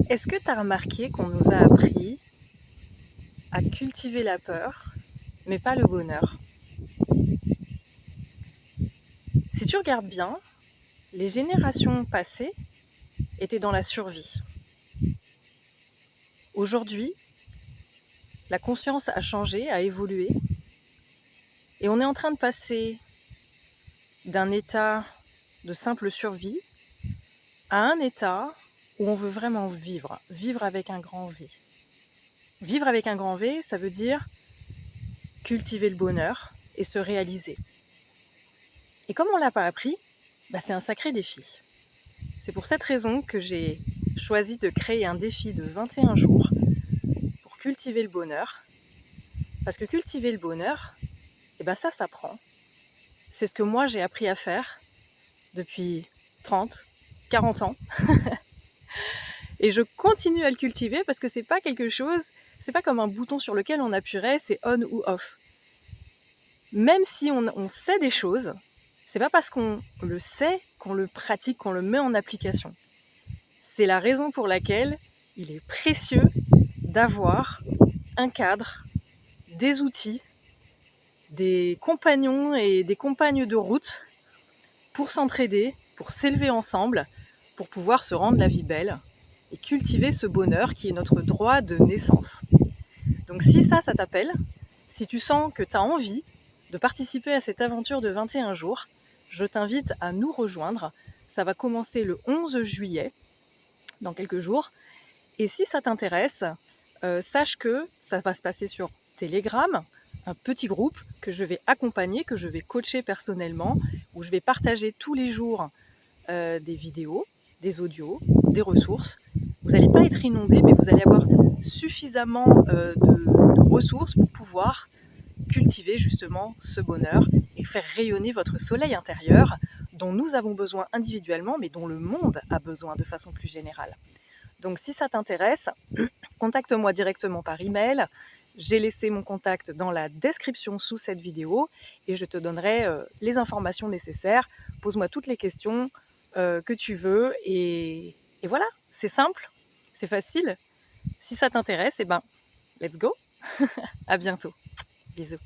Est-ce que tu as remarqué qu'on nous a appris à cultiver la peur, mais pas le bonheur? Si tu regardes bien, les générations passées étaient dans la survie. Aujourd'hui, la conscience a changé, a évolué, et on est en train de passer d'un état de simple survie à un état où on veut vraiment vivre, vivre avec un grand V. Vivre avec un grand V, ça veut dire cultiver le bonheur et se réaliser. Et comme on ne l'a pas appris, c'est un sacré défi. C'est pour cette raison que j'ai choisi de créer un défi de 21 jours pour cultiver le bonheur. Parce que cultiver le bonheur, ça s'apprend. C'est ce que moi j'ai appris à faire depuis 30, 40 ans. Et je continue à le cultiver parce que c'est pas quelque chose, c'est pas comme un bouton sur lequel on appuierait, c'est on ou off. Même si on sait des choses, c'est pas parce qu'on le sait qu'on le pratique, qu'on le met en application. C'est la raison pour laquelle il est précieux d'avoir un cadre, des outils, des compagnons et des compagnes de route pour s'entraider, pour s'élever ensemble, pour pouvoir se rendre la vie belle et cultiver ce bonheur qui est notre droit de naissance. Donc si ça t'appelle, si tu sens que tu as envie de participer à cette aventure de 21 jours, je t'invite à nous rejoindre. Ça va commencer le 11 juillet, dans quelques jours. Et si ça t'intéresse, sache que ça va se passer sur Telegram, un petit groupe que je vais accompagner, que je vais coacher personnellement, où je vais partager tous les jours des vidéos, des audios, des ressources. Vous n'allez pas être inondé, mais vous allez avoir suffisamment de ressources pour pouvoir cultiver justement ce bonheur et faire rayonner votre soleil intérieur dont nous avons besoin individuellement, mais dont le monde a besoin de façon plus générale. Donc si ça t'intéresse, contacte-moi directement par email. J'ai laissé mon contact dans la description sous cette vidéo et je te donnerai les informations nécessaires. Pose-moi toutes les questions que tu veux et voilà, c'est simple, c'est facile. Si ça t'intéresse, let's go. À bientôt. Bisous.